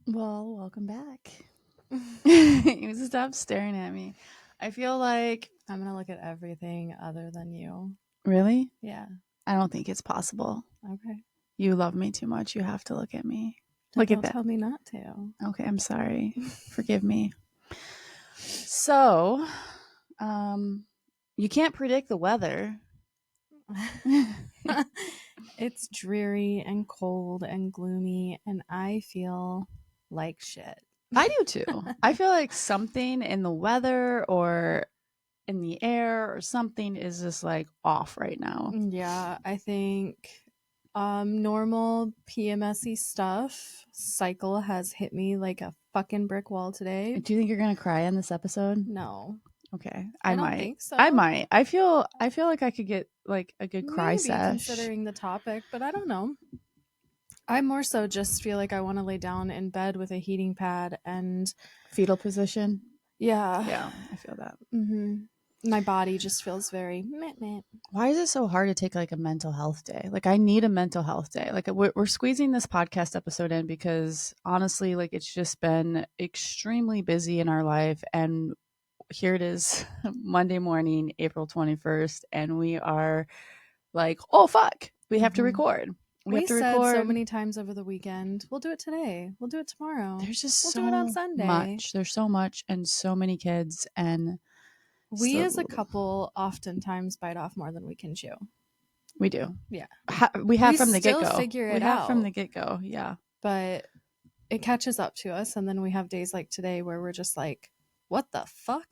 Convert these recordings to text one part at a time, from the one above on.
Well, welcome back. You stop staring at me. I feel like I'm going to look at everything other than you. really? Yeah. I don't think it's possible. Okay. You love me too much. You have to look at me. Then Look at don't that. tell me not to. Okay, I'm sorry. Forgive me. So, you can't predict the weather. It's dreary and cold and gloomy, and I feel like shit. I do too. I feel like something in the weather or in the air or something is just like off right now. Yeah, I think normal PMSy stuff cycle has hit me like a fucking brick wall today. Do you think you're gonna cry in this episode? No, Okay, I don't think so. I might. I feel like I could get like a good cry Maybe sesh. considering the topic, but I don't know. I more so just feel like I want to lay down in bed with a heating pad and Fetal position. yeah. Yeah, I feel that. My body just feels very meh, meh. Why is it so hard to take like a mental health day? Like I need a mental health day. Like we're squeezing this podcast episode in because honestly, like it's just been extremely busy in our life, and here it is, Monday morning, April 21st, and we are like, oh fuck, we have to record. We have We to said so record. many times over the weekend, we'll do it today. We'll do it tomorrow. There's just We'll do it on so Sunday. much. There's so much and so many kids, and We as a so couple oftentimes bite off more than we can chew. we do. Yeah. We have We from the get still go. figure We it have from out. the get go. Yeah. But it catches up to us, and then we have days like today where we're just like, what the fuck?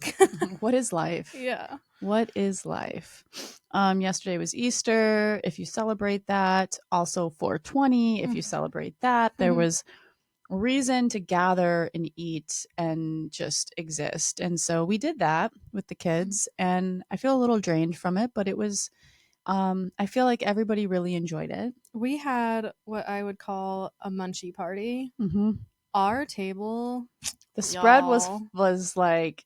What is life? Yeah. What is life? Yesterday was Easter. If you celebrate that, also 420. If you celebrate that, there was reason to gather and eat and just exist. And so we did that with the kids, and I feel a little drained from it, but it was I feel like everybody really enjoyed it. We had what I would call a munchie party. Mm-hmm. Our table, The spread y'all. was like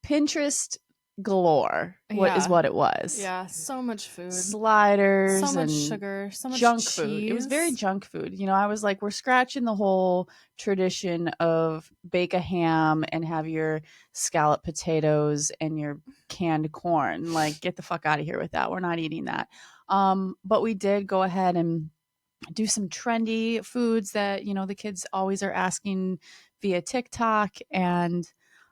Pinterest galore. What is Yeah. what it was? Yeah, so much food. Sliders So much and sugar, so much junk cheese. food. It was very junk food. You know, I was like, we're scratching the whole tradition of bake a ham and have your scallop potatoes and your canned corn. Like, get the fuck out of here with that. We're not eating that. But we did go ahead and do some trendy foods that, you know, the kids always are asking via TikTok. And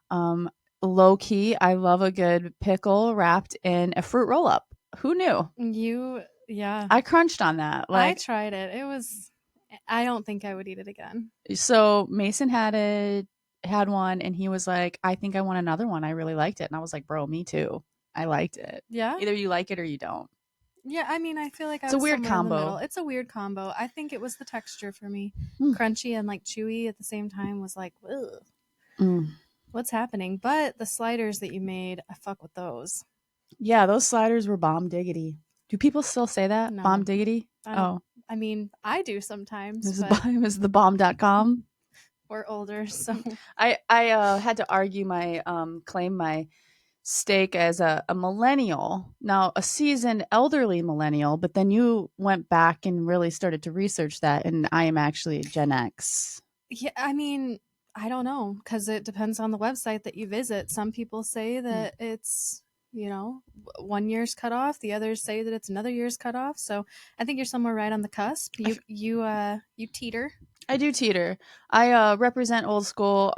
um, low key, I love a good pickle wrapped in a fruit roll up. Who knew? Yeah. I crunched on that. I Like, tried it. I don't think I would eat it again. so Mason had one, and he was like, I think I want another one. I really liked it. And I was like, bro, me too. I liked it. Yeah? Either you like it or you don't. Yeah, I mean, I feel like I It's a was weird somewhere in the middle. combo. It's a weird combo. I think it was the texture for me. Mm. Crunchy and like chewy at the same time was like, ugh, Mm. what's happening? But the sliders that you made, I fuck with those. Yeah, those sliders were bomb diggity. Do people still say that? No. Bomb diggity? I don't. I mean, I do sometimes, This is, but it was the bomb.com. we're older, so I had to argue my claim my stake as a millennial, now a seasoned elderly millennial, but then you went back and really started to research that, and I am actually Gen X. yeah, I mean, I don't know because it depends on the website that you visit. Some people say that it's 1 year's cut off. The others say that it's another year's cut off. So I think you're somewhere right on the cusp. You teeter. I do teeter. I represent old school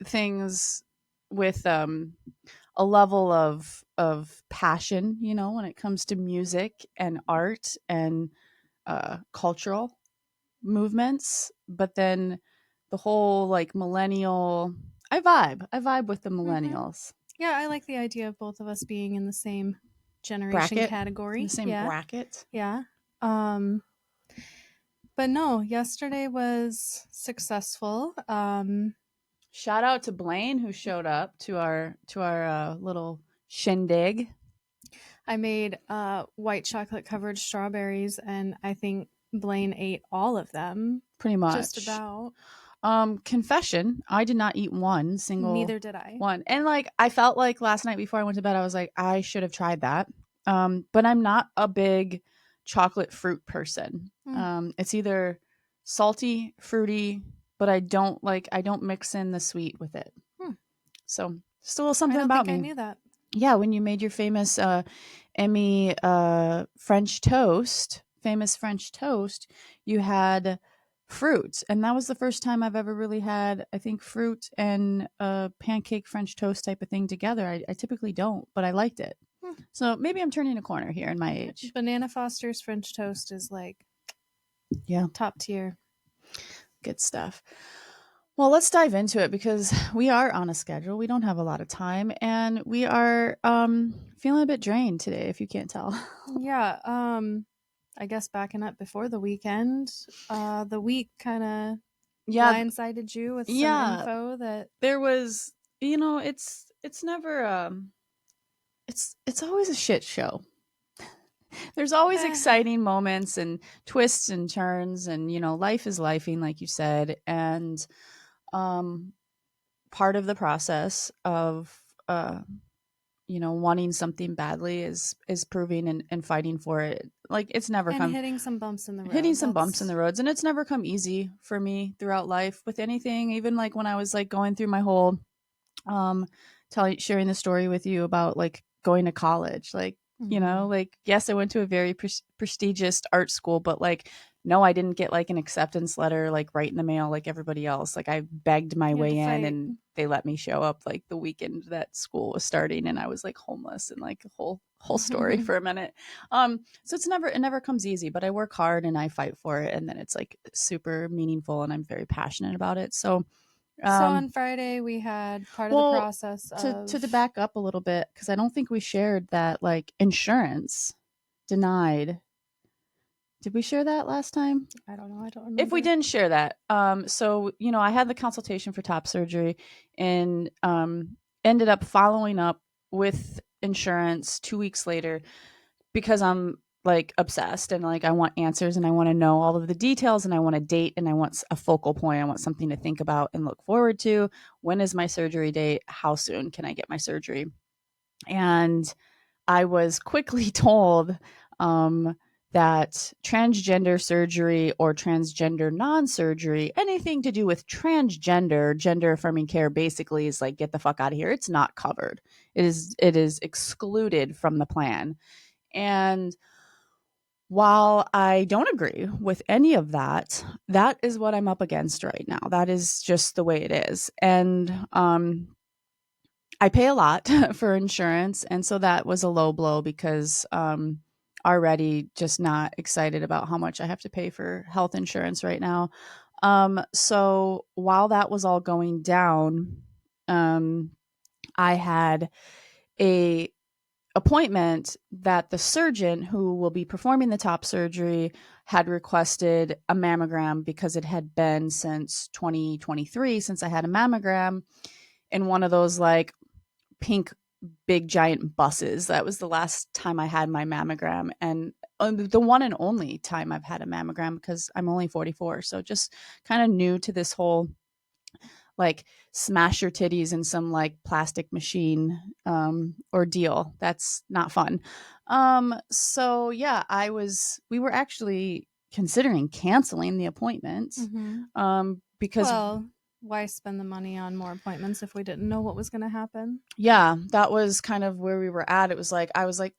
things with a level of passion, you know, when it comes to music and art and cultural movements. But then the whole like millennial, I vibe with the millennials. Yeah, I like the idea of both of us being in the same generation Bracket, category. the same bracket. Yeah. But no, yesterday was successful. Shout out to Blaine who showed up to our little shindig. I made white chocolate covered strawberries, and I think Blaine ate all of them. Pretty much. Just about. Confession, I did not eat one single Neither did I. one. And like I felt like last night before I went to bed, I was like, I should have tried that. But I'm not a big chocolate fruit person. It's either salty, fruity, but I don't mix in the sweet with it. Hmm. So just a little I something don't about think I me. knew that. Yeah, when you made your famous Emmy famous French toast, you had fruit. And that was the first time I've ever really had, I think, fruit and pancake French toast type of thing together. I typically don't, but I liked it. Hmm. So maybe I'm turning a corner here in my age. Banana Foster's French toast is like Yeah, top tier. good stuff. Well, let's dive into it because we are on a schedule. We don't have a lot of time and we are feeling a bit drained today, if you can't tell. Yeah, I guess backing up before the weekend, the week kind of Yeah, blindsided you with some yeah, info that there was, it's never it's always a shit show. There's always eh, exciting moments and twists and turns and life is lifing like you said and um part of the process of wanting something badly is proving and fighting for it. Like it's never and come hitting some bumps in the hitting road. some bumps in the That's roads and it's never come easy for me throughout life with anything, even like when I was like going through my whole um sharing the story with you about like going to college, like mhm. like yes, I went to a very prestigious art school, but like no, I didn't get like an acceptance letter like right in the mail like everybody else. Like I begged my You had to way in fight. and they let me show up like the weekend that school was starting and I was like homeless and like a whole story for a minute. So it never comes easy, but I work hard and I fight for it and then it's like super meaningful and I'm very passionate about it. So So um on Friday we had part of the well, process to the of back up a little bit, because I don't think we shared that like insurance denied. Did we share that last time? I don't know, I don't If we remember. didn't share that, so I had the consultation for top surgery and ended up following up with insurance 2 weeks later because I'm like obsessed and like I want answers and I want to know all of the details and I want a date and I want a focal point. I want something to think about and look forward to. When is my surgery date? How soon can I get my surgery? And I was quickly told that transgender surgery or transgender non surgery, anything to do with transgender, gender affirming care, basically is like, get the fuck out of here. It's not covered. It is excluded from the plan. And while I don't agree with any of that, that is what I'm up against right now. That is just the way it is. And I pay a lot for insurance, and so that was a low blow because already just not excited about how much I have to pay for health insurance right now. So while that was all going down, I had a appointment that the surgeon who will be performing the top surgery had requested a mammogram because it had been since 2023 since I had a mammogram in one of those like pink big giant buses. That was the last time I had my mammogram and the one and only time I've had a mammogram because I'm only 44. So just kind of new to this whole like smash your titties in some like plastic machine ordeal. That's not fun. So yeah, we were actually considering canceling the appointment Mhm. because Well, why spend the money on more appointments if we didn't know what was going to happen? yeah, that was kind of where we were at. It was like I was like,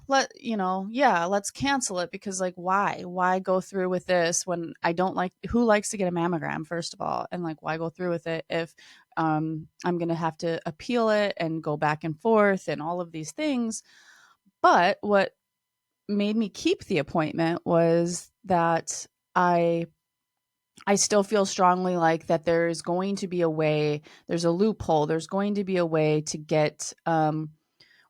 let's cancel it because like why go through with this when I don't like who likes to get a mammogram first of all, and like why go through with it if I'm gonna have to appeal it and go back and forth and all of these things. But what made me keep the appointment was that I still feel strongly like that there's going to be a way, there's a loophole, there's going to be a way to get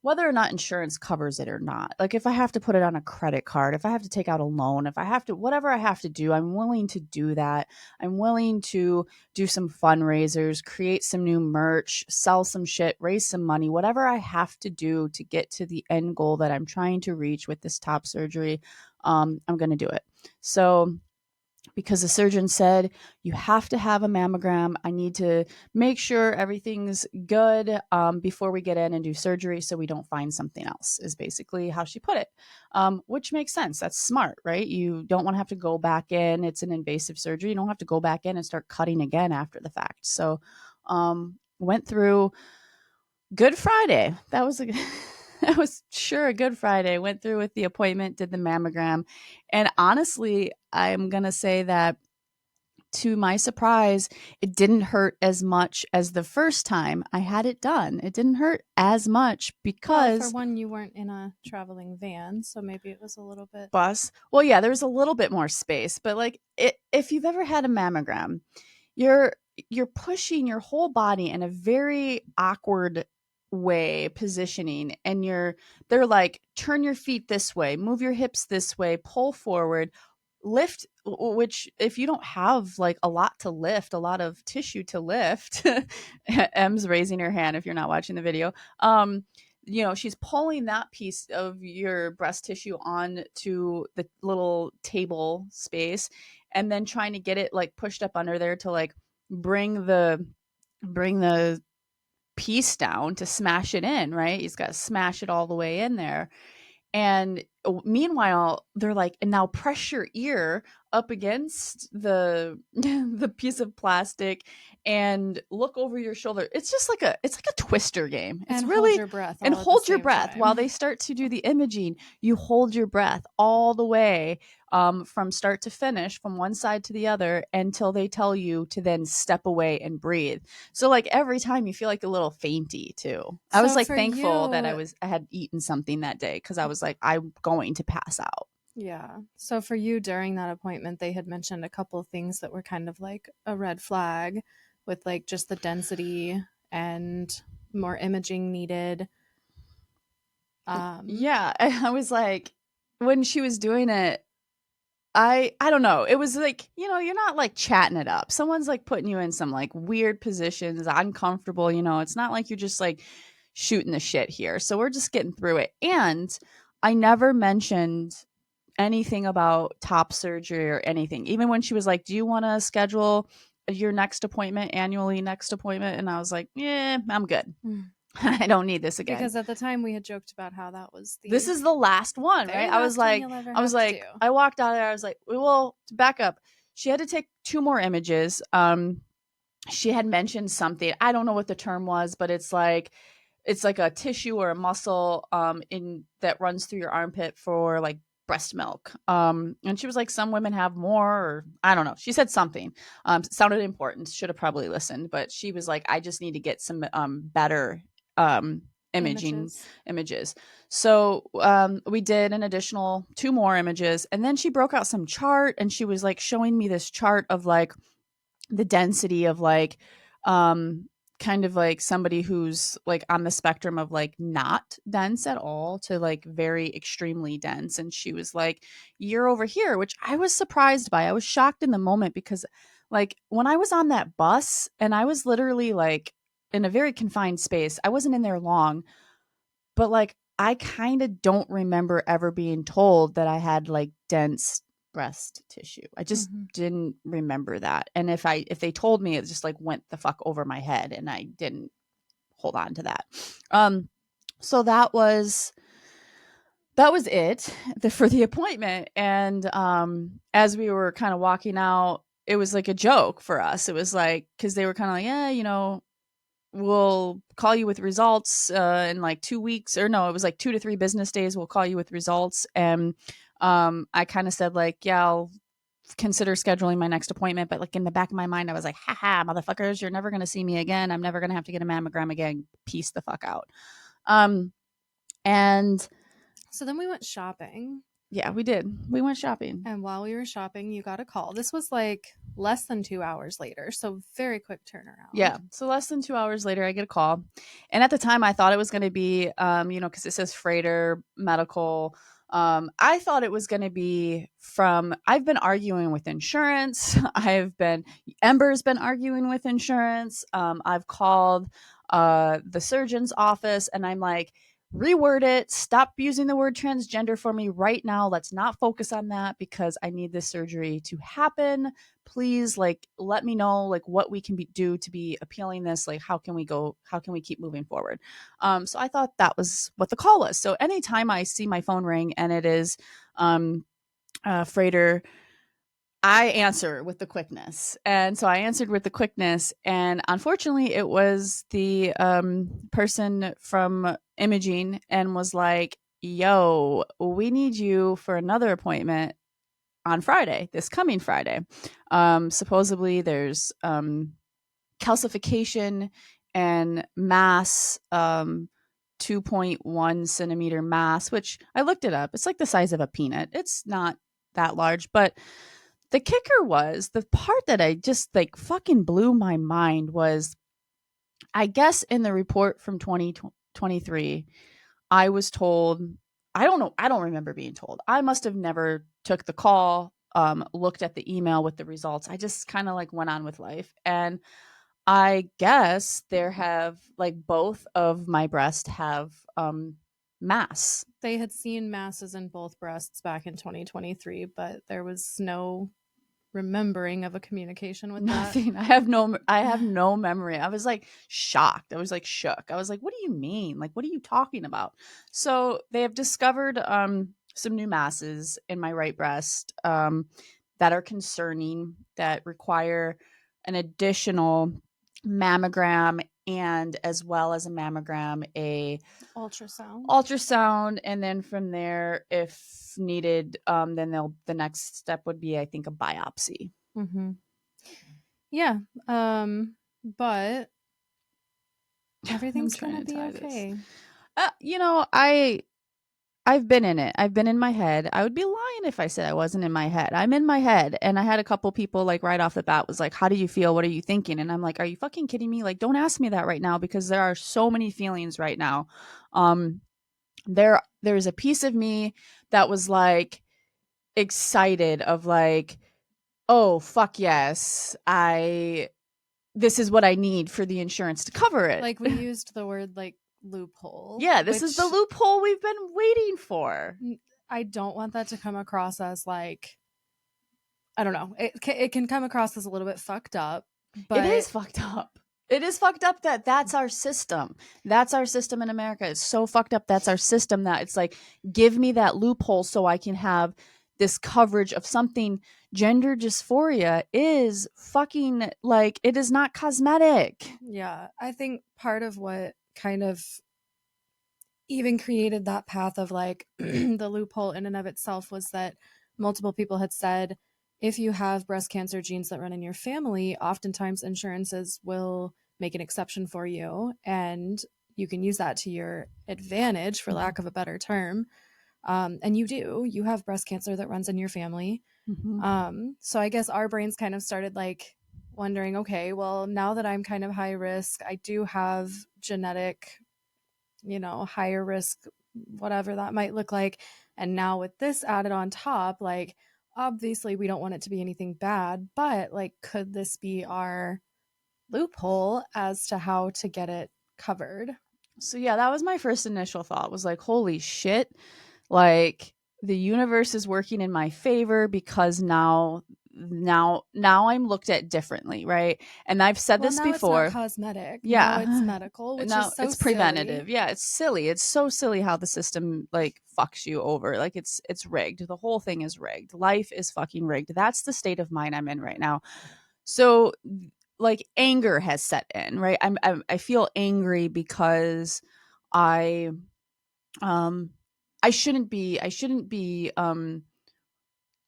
whether or not insurance covers it or not. Like if I have to put it on a credit card, if I have to take out a loan, if I have to, whatever I have to do, I'm willing to do that. I'm willing to do some fundraisers, create some new merch, sell some shit, raise some money, whatever I have to do to get to the end goal that I'm trying to reach with this top surgery. I'm going to do it. So because the surgeon said, you have to have a mammogram. I need to make sure everything's good before we get in and do surgery so we don't find something else, is basically how she put it, which makes sense. That's smart, right? You don't want to have to go back in. It's an invasive surgery. You don't have to go back in and start cutting again after the fact. So went through Good Friday. That was a that was sure a Good Friday. Went through with the appointment, did the mammogram. And honestly, I'm going to say that to my surprise, it didn't hurt as much as the first time I had it done. It didn't hurt as much Well, for because one, you weren't in a traveling van, so maybe it was a little bit. bus. Well, yeah, there's a little bit more space, but like if you've ever had a mammogram, you're you're pushing your whole body in a very awkward way positioning, and they're like, turn your feet this way, move your hips this way, pull forward, lift, which if you don't have like a lot to lift, a lot of tissue to lift, M's raising her hand if you're not watching the video. She's pulling that piece of your breast tissue on to the little table space, and then trying to get it like pushed up under there to like bring the piece down to smash it in, right? He's got to smash it all the way in there. And meanwhile, they're like, and now press your ear up against the piece of plastic and look over your shoulder. It's like a twister game. It's And really hold your breath and all at the hold your same breath while they time. start to do the imaging. You hold your breath all the way from start to finish, from one side to the other, until they tell you to then step away and breathe. So like every time you feel like a little fainty too. I was So like for thankful that you, I had eaten something that day, because I was like, I'm going to pass out. yeah. So for you during that appointment, they had mentioned a couple of things that were kind of like a red flag with like just the density and more imaging needed. Um, Yeah, I was like, when she was doing it, I don't know. It was like, you're not like chatting it up. Someone's like putting you in some like weird positions, uncomfortable, it's not like you're just like shooting the shit here. So we're just getting through it. And I never mentioned anything about top surgery or anything. Even when she was like, "Do you want to schedule your next appointment annually next appointment?" And I was like, "Yeah, I'm good. I don't need this again." because at the time we had joked about how that was This the is the last one, right? very I was last one like, you'll ever I was have to do. like, I walked out of there. I was like, well, to back up, she had to take two more images. She had mentioned something. I don't know what the term was, but it's like a tissue or a muscle in that runs through your armpit for like breast milk. And she was like, some women have more, or I don't know. She said something. Sounded important. Should have probably listened, but she was like, I just need to get some better um imaging Images. images. So we did an additional two more images, and then she broke out some chart, and she was like showing me this chart of like the density of like um kind of like somebody who's like on the spectrum of like not dense at all to like very extremely dense. And she was like, you're over here, which I was surprised by. I was shocked in the moment, because like when I was on that bus and I was literally like in a very confined space, I wasn't in there long, but like I kind of don't remember ever being told that I had like dense breast tissue. I just Mm-hmm. didn't remember that. And if they told me, it just like went the fuck over my head, and I didn't hold on to that. Um so that was it for the appointment. And as we were kind of walking out, it was like a joke for us. It was like, cuz they were kind of like, "Yeah, we'll call you with results in like 2 weeks," or no, it was like 2 to 3 business days. We'll call you with results. And I kind of said like, yeah, I'll consider scheduling my next appointment. But like in the back of my mind, I was like, haha, motherfuckers, you're never going to see me again. I'm never going to have to get a mammogram again. Peace the fuck out. Um, and So then we went shopping. yeah, we did. We went shopping. And while we were shopping, you got a call. This was like less than 2 hours later. So very quick turnaround. Yeah. So less than 2 hours later, I get a call. And at the time, I thought it was going to be, because it says freighter, medical. I thought it was going to be I've been arguing with insurance. Ember's been arguing with insurance. I've called the surgeon's office, and I'm like, reword it, stop using the word transgender for me right now. Let's not focus on that because I need this surgery to happen. Please, like, let me know like what we can do to be appealing this. Like, how can we keep moving forward? So I thought that was what the call was. So anytime I see my phone ring and it is freighter, I answer with the quickness. And so I answered with the quickness. And unfortunately, it was the person from imaging and was like, yo, we need you for another appointment on Friday, this coming Friday. Supposedly, there's calcification and mass, 2.1 centimeter mass, which I looked it up. It's like the size of a peanut. It's not that large, but the kicker was the part that I just like fucking blew my mind was I guess in the report from 2023, I was told, I don't know, I don't remember being told. I must have never took the call, looked at the email with the results. I just kind of like went on with life. And I guess there have like both of my breasts have mass. They had seen masses in both breasts back in 2023, but there was no remembering of a communication with that. Nothing. I have no memory. I was like shocked. I was like shook. I was like, what do you mean? Like, what are you talking about? So they have discovered some new masses in my right breast that are concerning, that require an additional mammogram, and as well as a mammogram, a Ultrasound. ultrasound, and then from there, if needed, then the next step would be, I think, a biopsy. Mm-hmm. Yeah. But everything's gonna be okay. You know, I've been in it. I've been in my head. I would be lying if I said I wasn't in my head. I'm in my head. And I had a couple people like right off the bat was like, how do you feel? What are you thinking? And I'm like, are you fucking kidding me? Like, don't ask me that right now because there are so many feelings right now. Um, there's a piece of me that was like excited of like, oh fuck yes, I this is what I need for the insurance to cover it. Like we used the word like loophole. Yeah, this is the loophole we've been waiting for. I don't want that to come across as like, I don't know. It can come across as a little bit fucked up, but it is fucked up. It is fucked up that that's our system. That's our system in America. It's so fucked up. That's our system that it's like, give me that loophole so I can have this coverage of something. Gender dysphoria is fucking like, it is not cosmetic. Yeah, I think part of what kind of even created that path of like the loophole in and of itself was that multiple people had said if you have breast cancer genes that run in your family, oftentimes insurances will make an exception for you and you can use that to your advantage, for lack of a better term. And you have breast cancer that runs in your family. So I guess our brains kind of started like wondering, okay, well, now that I'm kind of high risk, I do have genetic, higher risk, whatever that might look like. And now with this added on top, like, obviously we don't want it to be anything bad, but like, could this be our loophole as to how to get it covered? So yeah, that was my first initial thought, was like, holy shit, like the universe is working in my favor because now I'm looked at differently, right? And I've said Well, this now before. it's not cosmetic. Now Yeah. it's medical, which Now is so it's preventative. silly. Yeah, it's silly. It's so silly how the system like fucks you over. Like it's rigged. The whole thing is rigged. Life is fucking rigged. That's the state of mind I'm in right now. So like anger has set in, right? I feel angry because I um I shouldn't be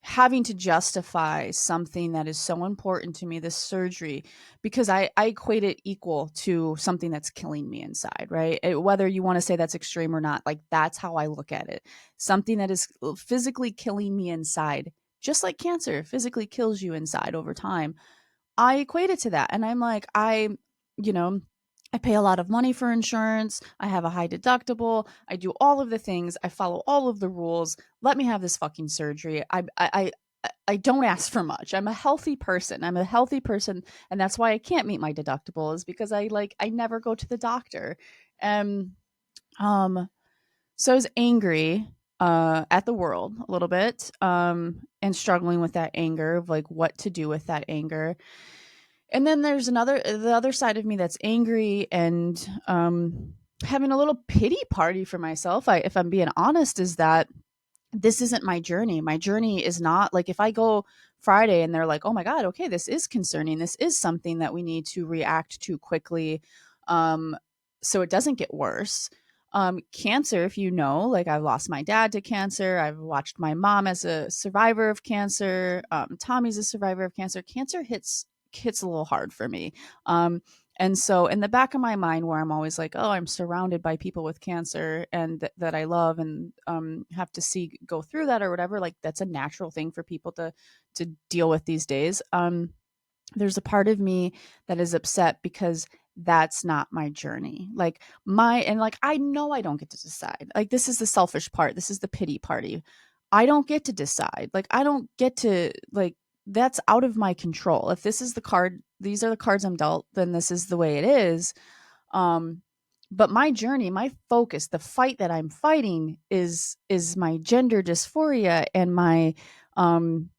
having to justify something that is so important to me, this surgery, because I equate it equal to something that's killing me inside, right? Whether you want to say that's extreme or not, like that's how I look at it. Something that is physically killing me inside, just like cancer physically kills you inside over time. I equate it to that. And I'm like, you know, I pay a lot of money for insurance. I have a high deductible. I do all of the things. I follow all of the rules. Let me have this fucking surgery. I don't ask for much. I'm a healthy person. And that's why I can't meet my deductible, is because I never go to the doctor. And um So I was angry at the world a little bit, and struggling with that anger of like what to do with that anger. And then there's the other side of me that's angry and having a little pity party for myself. If I'm being honest, is that this isn't my journey. My journey is not like if I go Friday and they're like, oh my God, okay, this is concerning. This is something that we need to react to quickly, um, so it doesn't get worse. Cancer, if you know, like I've lost my dad to cancer. I've watched my mom as a survivor of cancer. Tommy's a survivor of cancer. Cancer hits a little hard for me. Um, and so in the back of my mind where I'm always like, oh, I'm surrounded by people with cancer and that I love and have to see go through that or whatever, like that's a natural thing for people to deal with these days. There's a part of me that is upset because that's not my journey. Like I know I don't get to decide. Like this is the selfish part. This is the pity party. I don't get to decide. Like I don't get to like that's out of my control. If this is the card, these are the cards I'm dealt, then this is the way it is. Um but my journey, my focus, the fight that I'm fighting is my gender dysphoria and um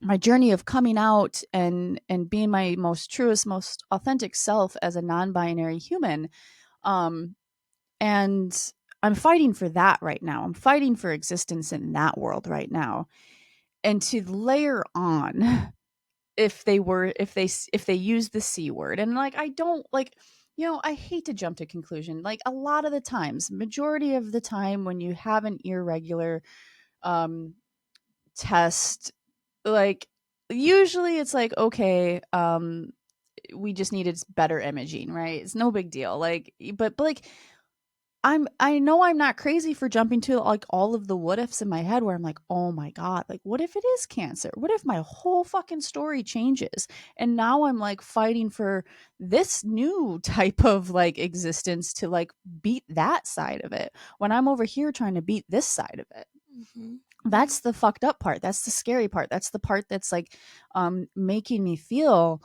my journey of coming out and being my most truest, most authentic self as a non-binary human. Um, and I'm fighting for that right now. I'm fighting for existence in that world right now. And to layer on, if they use the C word, and like I don't like, I hate to jump to conclusion. Like a lot of the times, majority of the time, when you have an irregular um, test, like usually it's like okay, we just needed better imaging, right? It's no big deal. Like but like I know I'm not crazy for jumping to like all of the what ifs in my head where I'm like, oh my God, like what if it is cancer? What if my whole fucking story changes? And now I'm like fighting for this new type of like existence to like beat that side of it when I'm over here trying to beat this side of it. Mm-hmm. Yeah. That's the fucked up part. That's the scary part. That's the part that's like making me feel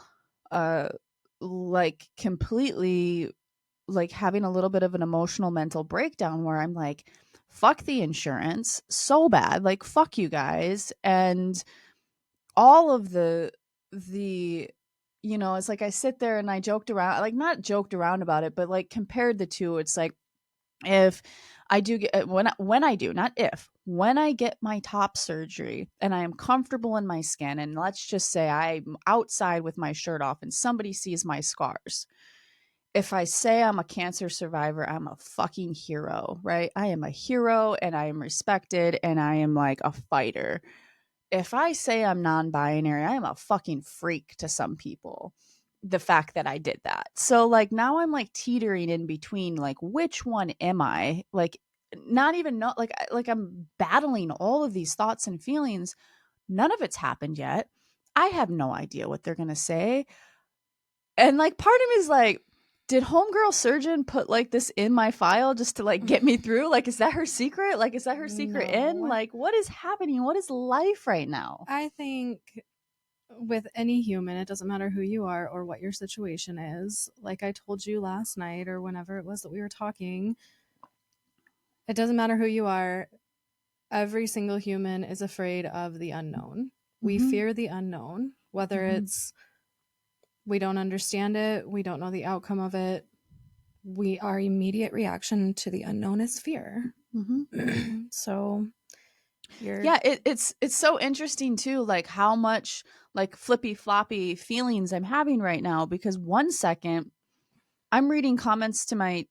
uh like completely like having a little bit of an emotional mental breakdown where I'm like, fuck the insurance so bad. Like fuck you guys. And all of the it's like I sit there and I joked around, like not joked around about it, but like compared the two, it's like if I do get when I do, not if, when I get my top surgery and I am comfortable in my skin, and let's just say I'm outside with my shirt off and somebody sees my scars. If I say I'm a cancer survivor, I'm a fucking hero, right? I am a hero and I am respected and I am like a fighter. If I say I'm non-binary, I am a fucking freak to some people. The fact that I did that. So like now I'm like teetering in between like which one am I? Like not even know like I'm battling all of these thoughts and feelings. None of it's happened yet. I have no idea what they're going to say. And like part of me is like, did homegirl surgeon put like this in my file just to like get me through? Like, is that her secret? Like, is that her secret in? No. Like, what is happening? What is life right now? I think with any human, it doesn't matter who you are or what your situation is. Like I told you last night or whenever it was that we were talking, it doesn't matter who you are. Every single human is afraid of the unknown. We Mm-hmm. fear the unknown, whether Mm-hmm. it's we don't understand it, we don't know the outcome of it. Our immediate reaction to the unknown is fear. Mm-hmm. So you're Yeah, it's so interesting too, like how much like flippy floppy feelings I'm having right now because one second I'm reading comments to my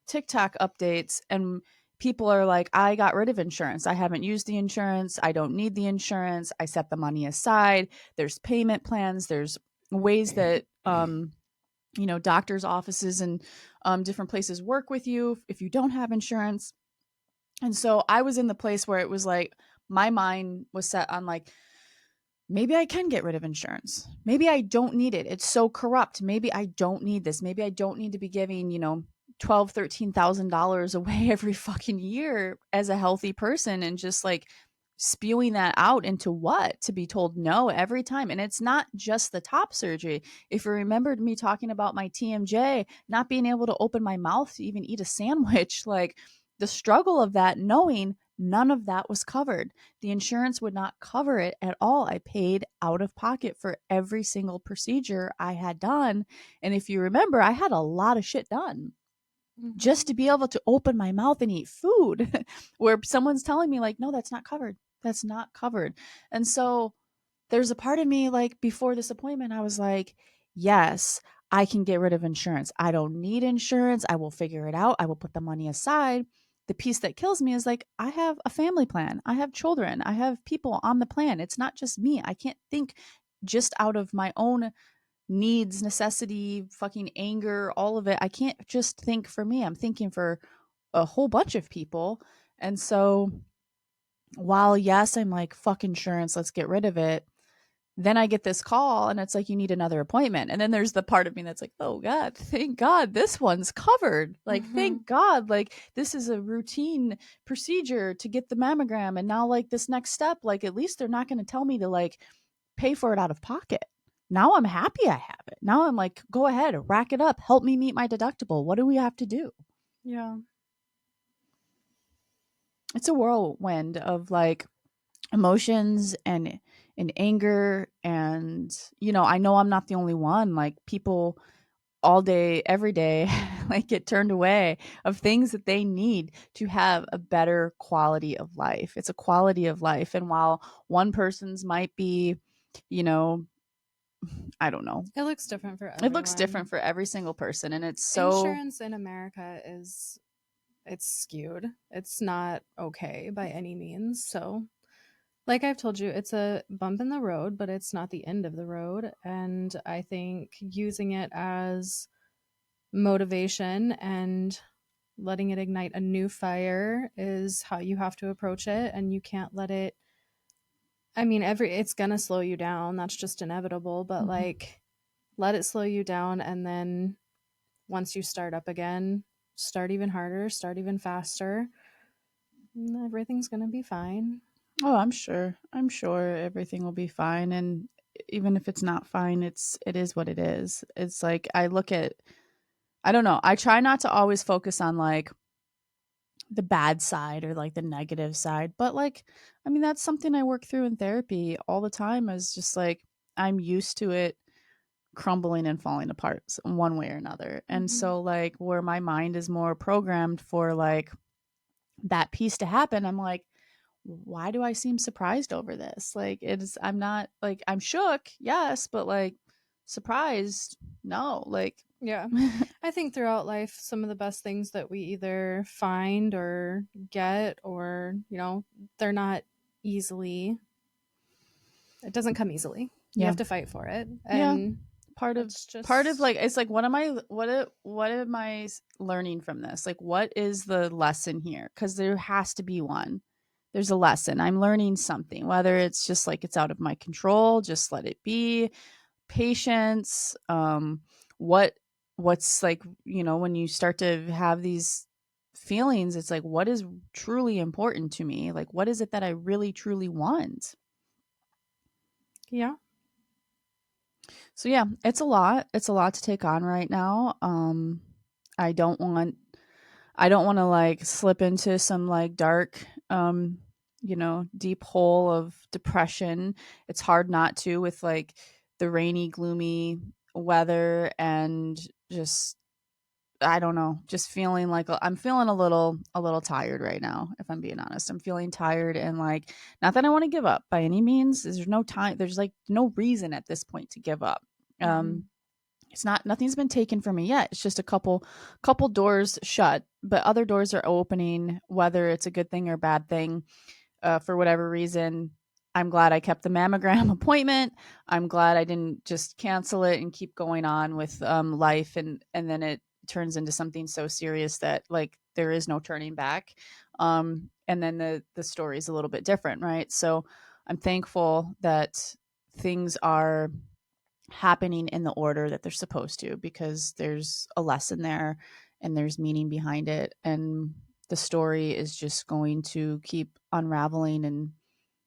TikTok updates and people are like, I got rid of insurance. I haven't used the insurance. I don't need the insurance. I set the money aside. There's payment plans. There's ways that doctors' offices and different places work with you if you don't have insurance. And so I was in the place where it was like my mind was set on like maybe I can get rid of insurance. Maybe I don't need it. It's so corrupt. Maybe I don't need this. Maybe I don't need to be giving, $12,000-$13,000 away every fucking year as a healthy person and just like spewing that out into what? To be told no every time. And it's not just the top surgery. If you remembered me talking about my TMJ, not being able to open my mouth to even eat a sandwich, like the struggle of that, knowing none of that was covered. The insurance would not cover it at all. I paid out of pocket for every single procedure I had done. And if you remember, I had a lot of shit done Mm-hmm. just to be able to open my mouth and eat food where someone's telling me, like, no, that's not covered. That's not covered. And so there's a part of me, like, before this appointment, I was like, yes, I can get rid of insurance. I don't need insurance. I will figure it out. I will put the money aside. The piece that kills me is like, I have a family plan. I have children. I have people on the plan. It's not just me. I can't think just out of my own needs, necessity, fucking anger, all of it. I can't just think for me. I'm thinking for a whole bunch of people. And so while, yes, I'm like, fuck insurance, let's get rid of it, then I get this call and it's like, you need another appointment. And then there's the part of me that's like, oh God, thank God this one's covered. Like, Mm-hmm. thank God, like, this is a routine procedure to get the mammogram. And now, like, this next step, like, at least they're not going to tell me to, like, pay for it out of pocket. Now I'm happy I have it. Now I'm like, go ahead, rack it up, help me meet my deductible. What do we have to do? Yeah. It's a whirlwind of, like, emotions and anger. And I know I'm not the only one. Like, people all day every day like get turned away of things that they need to have a better quality of life. It's a quality of life. And while one person's might be, you know I don't know, It looks different for it looks different everyone. for every single person. And it's so. Insurance in America is it's skewed. It's not okay by any means. So, like I've told you, it's a bump in the road, but it's not the end of the road. And I think using it as motivation and letting it ignite a new fire is how you have to approach it. And you can't let it, I mean, it's going to slow you down. That's just inevitable. But Mhm. like, let it slow you down. And then once you start up again, start even harder, start even faster. And everything's going to be fine. Oh, I'm sure everything will be fine. And even if it's not fine, it is what it is. It's like, I don't know, I try not to always focus on, like, the bad side or, like, the negative side. But, like, I mean, that's something I work through in therapy all the time, is just like, I'm used to it crumbling and falling apart one way or another. And Mm-hmm. so, like, where my mind is more programmed for, like, that piece to happen, I'm like, why do I seem surprised over this? Like, I'm not, like, I'm shook, yes, but, like, surprised, no. Like, Yeah. I think throughout life, some of the best things that we either find or get, or, they're not easily, it doesn't come easily. You yeah, have to fight for it. yeah. And Part of it's part of just, like, it's like, what am I learning from this? Like, what is the lesson here? Because there has to be one. There's a lesson. I'm learning something, whether it's just like, it's out of my control, just let it be. Patience. What what's like, when you start to have these feelings, it's like, what is truly important to me? Like, what is it that I really truly want? yeah. So yeah, it's a lot. It's a lot to take on right now. I don't want I don't want to, like, slip into some, like, dark, deep hole of depression. It's hard not to, with, like, the rainy, gloomy weather. And just, I don't know, just feeling like, I'm feeling a little tired right now, if I'm being honest. I'm feeling tired. And, like, not that I want to give up by any means. There's no time, there's, like, no reason at this point to give up. Mm-hmm. It's not, nothing's been taken from me yet. It's just a couple doors shut, but other doors are opening, whether it's a good thing or bad thing. For whatever reason, I'm glad I kept the mammogram appointment. I'm glad I didn't just cancel it and keep going on with life, and then it turns into something so serious that, like, there is no turning back. And then the story is a little bit different, right? So I'm thankful that things are happening in the order that they're supposed to, because there's a lesson there and there's meaning behind it. And the story is just going to keep unraveling, and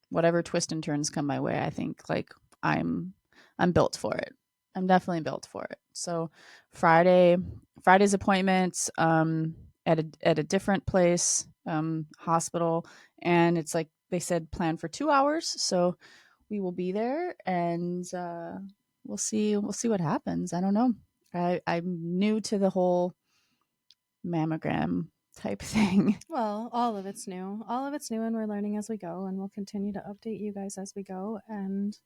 whatever twists and turns come my way, I think, like, i'm I'm built for it. I'm definitely built for it. So Friday's appointments, at a different place, hospital, and it's like they said plan for 2 hours. So we will be there, and we'll see what happens. I don't know. I'm new to the whole mammogram type thing. Well, all of it's new. All of it's new, and we're learning as we go, and we'll continue to update you guys as we go. And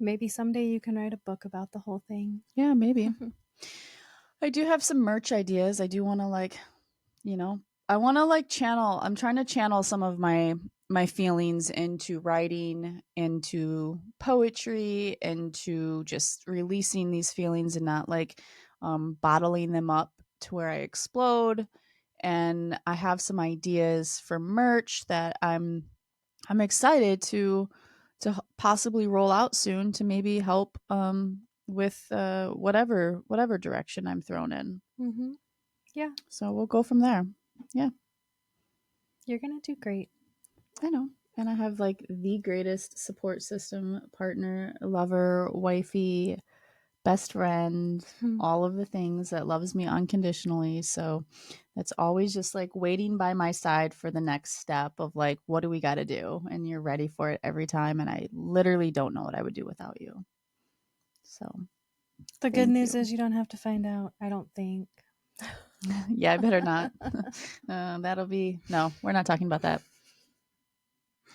maybe someday you can write a book about the whole thing. Yeah, maybe. I do have some merch ideas. I do want to like, you know, I want to like channel. I'm trying to channel some of my feelings into writing, into poetry, into just releasing these feelings and not like bottling them up to where I explode. And I have some ideas for merch that I'm excited to possibly roll out soon to maybe help with whatever direction I'm thrown in. Mm-hmm. Yeah, So we'll go from there. Yeah, you're gonna do great. I know. And I have like the greatest support system, partner, lover, wifey, best friend, all of the things that loves me unconditionally. So that's always just like waiting by my side for the next step of like, what do we got to do? And you're ready for it every time. And I literally don't know what I would do without you. So The good thank news you. is you don't have to find out, I don't think. Yeah, I better not. That'll be, no, we're not talking about that.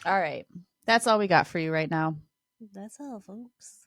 All right. That's all we got for you right now. That's all, folks.